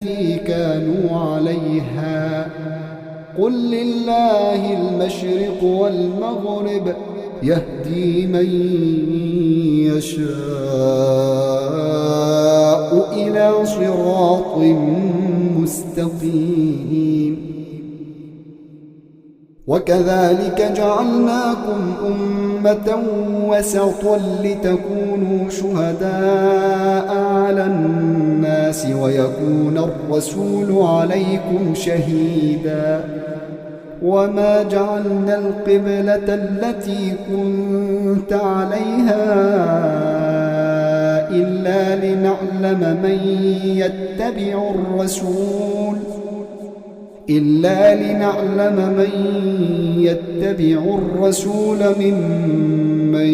التي كانوا عليها قل لله المشرق والمغرب يهدي من يشاء إلى صراط مستقيم. وكذلك جعلناكم أمة وسطا لتكونوا شهداء على الناس ويكون الرسول عليكم شهيدا. وما جعلنا القبلة التي كنت عليها إلا لنعلم من يتبع الرسول ممن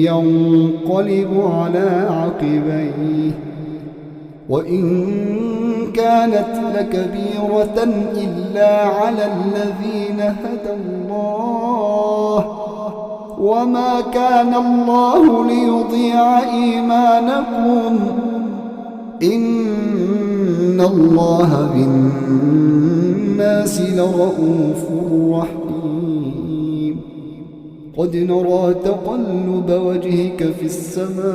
ينقلب على عقبيه. وإن كانت لكبيرة إلا على الذين هدى الله وما كان الله ليضيع إيمانكم إن الله بالناس لرءوف رحيم. قد نرى تقلب وجهك في السماء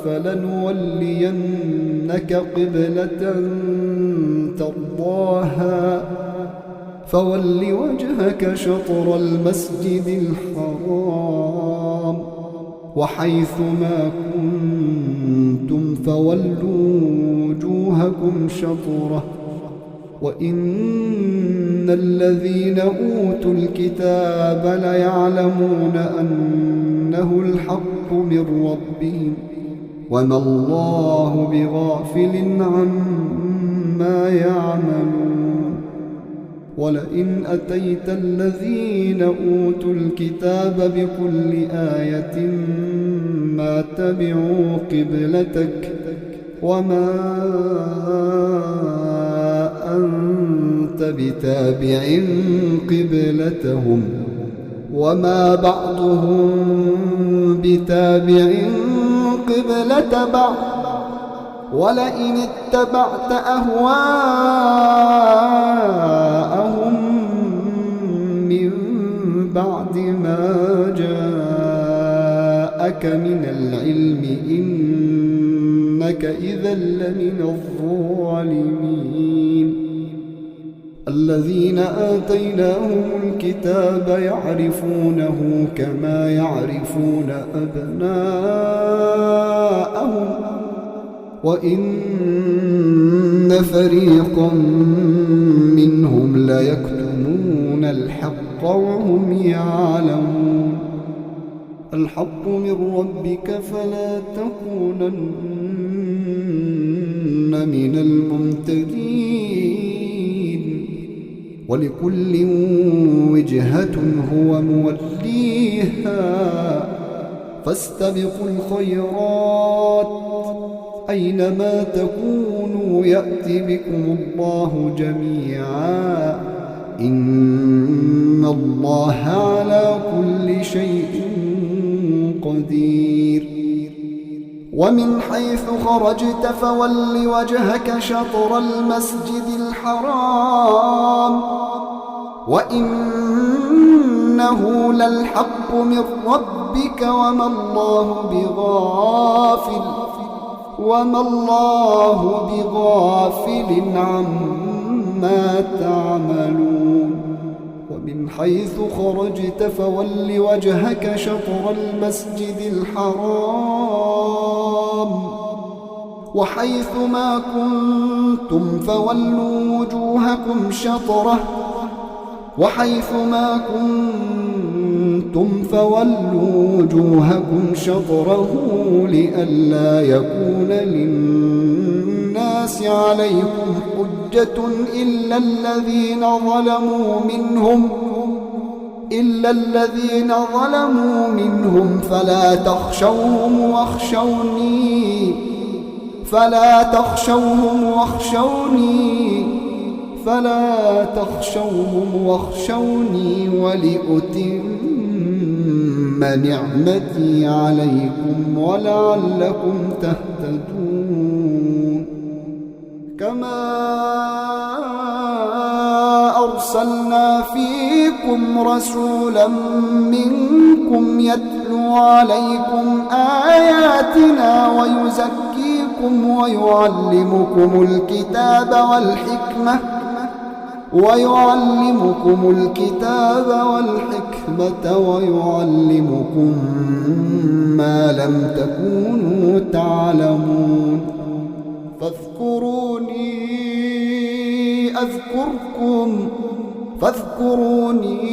فلنولينك قبلة ترضاها فول وجهك شطر المسجد الحرام وحيث ما كنتم فولوا وجوهكم شطره وإن الذين أوتوا الكتاب ليعلمون أنه الحق من ربهم وما الله بغافل عما يعملون. ولئن أتيت الذين أوتوا الكتاب بكل آية ما تبعوا قبلتك وما أنت بتابع قبلتهم وما بعضهم بتابع قبلة بعض ولئن اتبعت أهواءهم من بعد ما جاءك من العلم إنك إذا لمن الظالمين. الذين آتيناهم الكتاب يعرفونه كما يعرفون أبناءهم وإن فريقا منهم ليكتمون الحق وهم يعلمون. الحق من ربك فلا تكونن من الممتدين ولكل وجهة هو موليها فاستبقوا الخيرات أينما تكونوا يأتي بكم الله جميعا إن الله على كل شيء قدير. ومن حيث خرجت فول وجهك شطر المسجد الحرام وإنه للحق من ربك وما الله بغافل عما تعملون. ومن حيث خرجت فول وجهك شطر المسجد الحرام وحيث ما كنتم فولوا وجوهكم شطره لئلا يكون للناس عليكم حجة إلا الذين ظلموا منهم فلا تخشوهم واخشوني ولأتم نعمتي عليكم ولعلكم تهتدون. كما أرسلنا فيكم رسولا منكم يتلو عليكم آياتنا ويزكيكم ويعلمكم الكتاب والحكمة ويعلمكم ما لم تكونوا تعلمون فاذكروني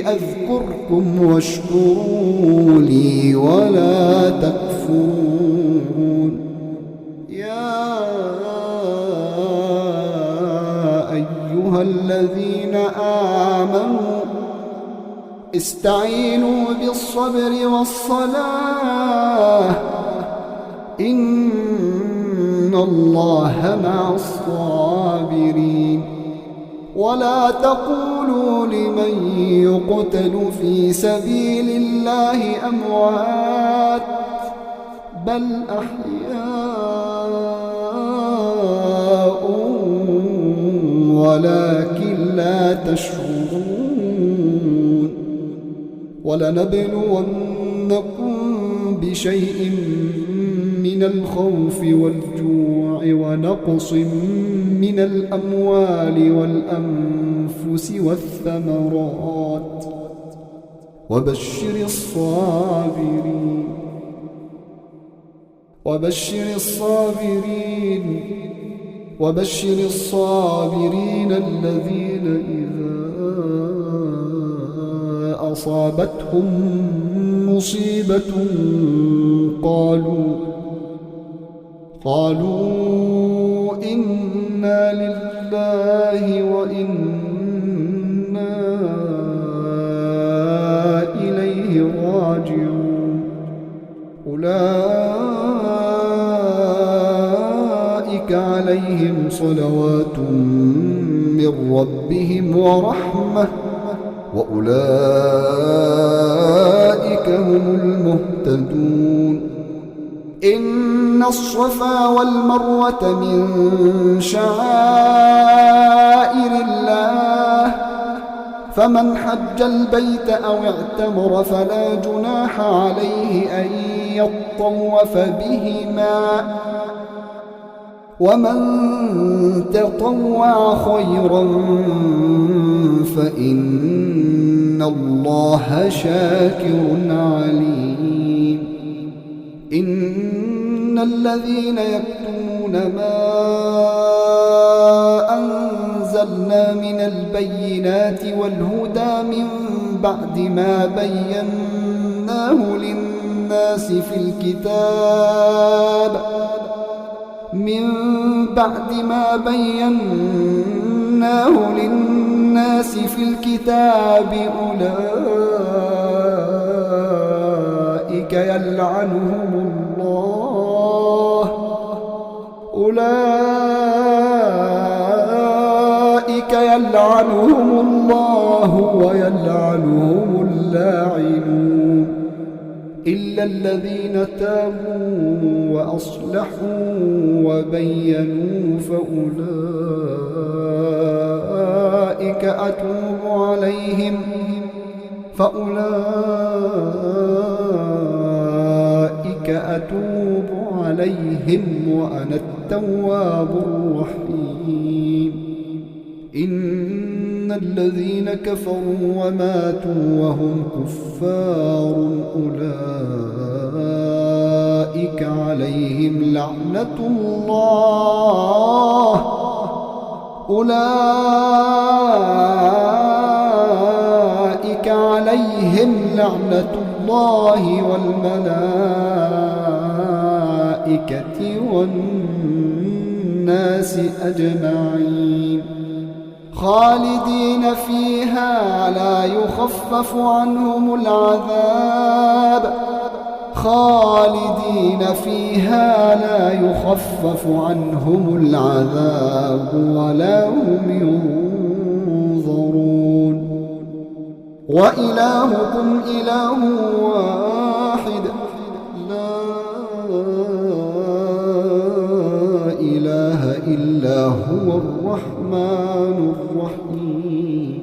أذكركم واشكروا لي ولا تكفرون يا أيها الذين آمنوا استعينوا بالصبر والصلاة إن الله مع الصابرين ولا تقولوا لمن يقتل في سبيل الله أموات بل أحياء ولكن لا تشعرون ولنبلونكم بشيء من الخوف والجوع ونقص من الأموال والأنفس والثمرات وبشر الصابرين الذين إذا أصابتهم مصيبة قالوا إنا لله وإنا إليه راجعون أولئك عليهم صلوات من ربهم ورحمة وأولئك هم المهتدون إن الصفا والمروة من شعائر الله فمن حج البيت أو اعتمر فلا جناح عليه أن يطوف بهما ومن تطوع خيرا فإن الله شاكر عليم إن الذين يكتمون ما أنزلنا من البينات والهدى من بعد ما بيناه للناس في الكتاب أولئك يلعنهم الله ويلعنهم اللاعنون إلا الذين تابوا وأصلحوا وبينوا فأولئك أتوب عليهم وأنا التواب الرحيم إن الذين كفروا وماتوا وهم كفار أولئك عليهم لعنة الله والملائكة والناس أجمعين خالدين فيها لا يخفف عنهم العذاب ولا هم ينظرون وإلهكم إله واحد لا إله الرحمن الرحيم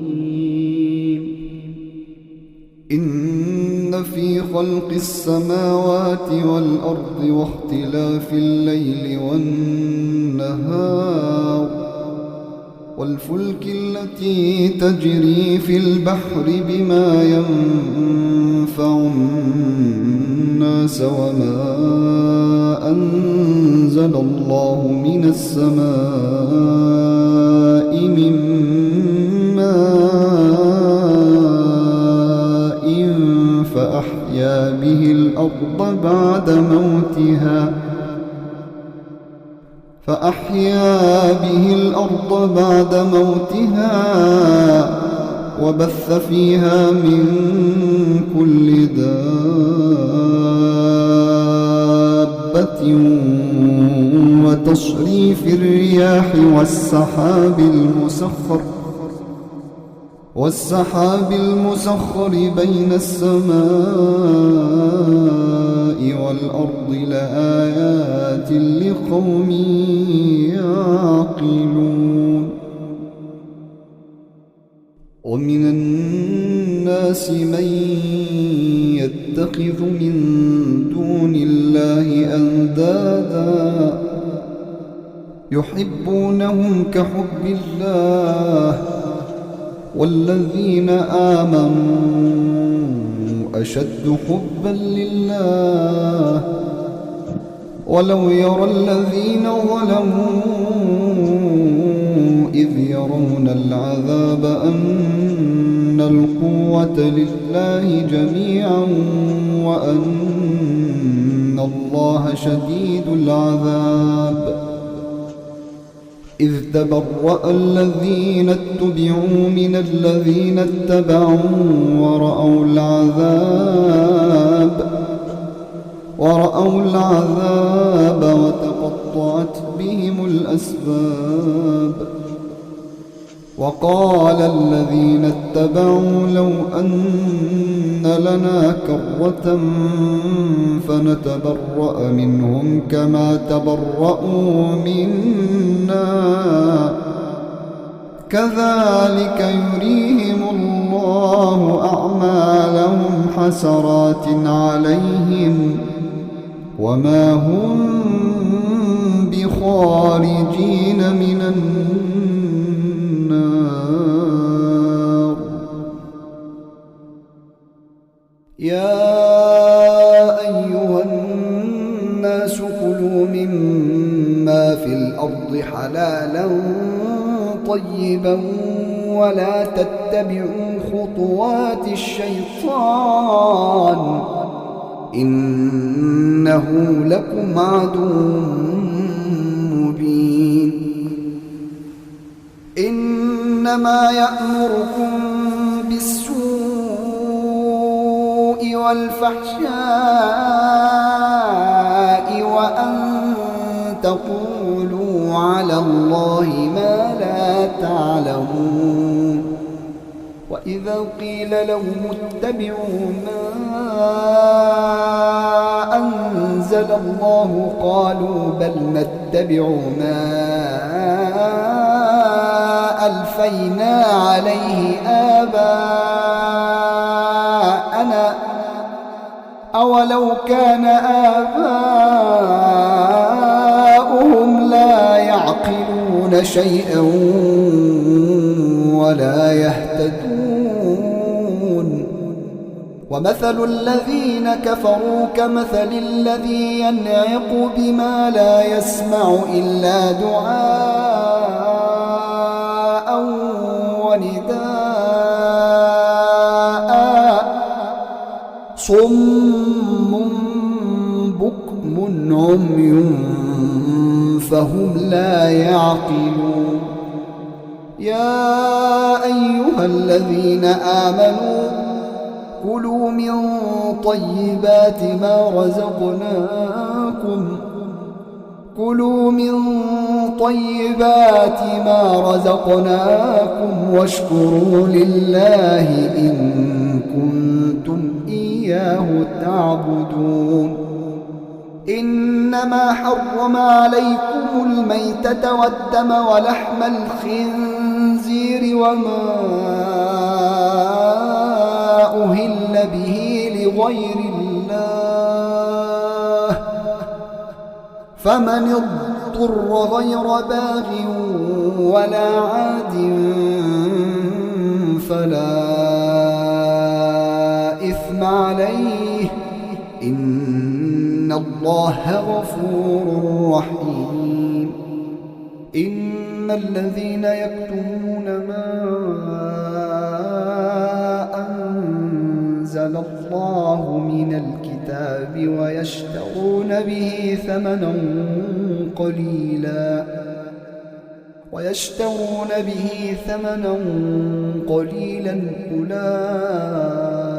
إن في خلق السماوات والأرض واختلاف الليل والنهار والفلك التي تجري في البحر بما ينفع الناس وما أنزل الله من السماء من ماء فأحيا به الأرض بعد موتها وبث فيها من كل دابة وتصريف الرياح والسحاب المسخر بين السماء والأرض لآيات لقوم يعقلون ومن الناس من يتخذ من دون الله أندادا يحبونهم كحب الله والذين آمنوا أشد حبا لله ولو يرى الذين ظلموا إذ يرون العذاب أن القوة لله جميعا وأن الله شديد العذاب إذ تبرأ الذين اتبعوا من الذين اتبعوا ورأوا العذاب وتقطعت بهم الأسباب وقال الذين اتبعوا لو أن لنا كرة فنتبرأ منهم كما تبرأوا منا كذلك يريهم الله أعمالهم حسرات عليهم وما هم بخارجين من النار يا أيها الناس كلوا مما في الأرض حلالا طيبا ولا تتبعوا خطوات الشيطان إنه لكم عدو مبين إنما يأمركم بالسوء والفحشاء وأن تقولوا على الله ما لا تعلمون وإذا قيل لهم اتبعوا ما أنزل الله قالوا بل نتبع ما ألفينا عليه آباءنا أولو كان آباؤهم لا يعقلون شيئا ولا يهتدون ومثل الذين كفروا كمثل الذي ينعق بما لا يسمع إلا دعاء ونداء صم بكم عمي فهم لا يعقلون يا أيها الذين آمنوا كلوا من طيبات ما رزقناكم واشكروا لله إن كنتم إياه تعبدون إنما حرم عليكم الميتة والدم ولحم الخنزير وما أهل به لغير الله فمن اضطر غير باغ ولا عاد فلا إثم عليه إن الله غفور رحيم إن الذين يكتمون ما أنزل الله من الكتاب ويشترون به ثمنا قليلا أولئك